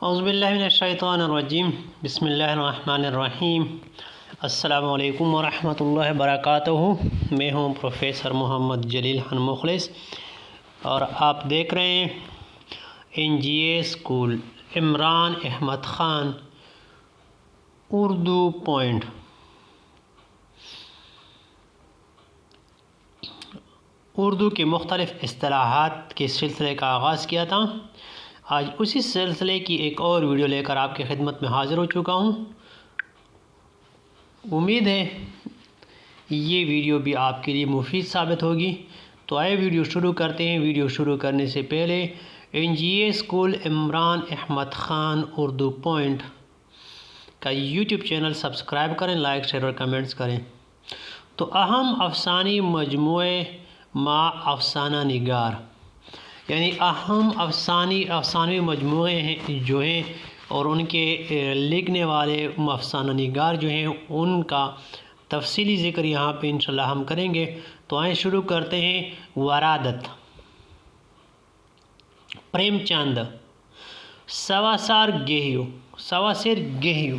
اعوذ باللہ من الشیطان الرجیم بسم اللہ الرحمن الرحیم السلام علیکم ورحمۃ اللہ وبرکاتہ۔ میں ہوں پروفیسر محمد جلیل خان مخلص اور آپ دیکھ رہے ہیں NGA school Imran Ahmed Khan Urdu point. Urdu کے مختلف اصطلاحات کے سلسلے کا آغاز کیا تھا۔ آج اسی سلسلے کی ایک اور ویڈیو لے کر آپ کی خدمت میں حاضر ہو چکا ہوں۔ امید ہے یہ ویڈیو بھی آپ کے لیے مفید ثابت ہوگی۔ تو آئے ویڈیو شروع کرتے ہیں۔ ویڈیو شروع کرنے سے پہلے NGA school Imran Ahmed Khan Urdu point کا یوٹیوب چینل سبسکرائب کریں، لائک شیئر اور کمنٹس کریں۔ تو اہم افسانوی مجموعے ما افسانہ نگار، یعنی اہم افسانوی مجموعے ہیں جو ہیں اور ان کے لکھنے والے افسانہ نگار جو ہیں ان کا تفصیلی ذکر یہاں پہ انشاءاللہ ہم کریں گے۔ تو آئیں شروع کرتے ہیں۔ ورادت، پریم چند، سواسر گہیو،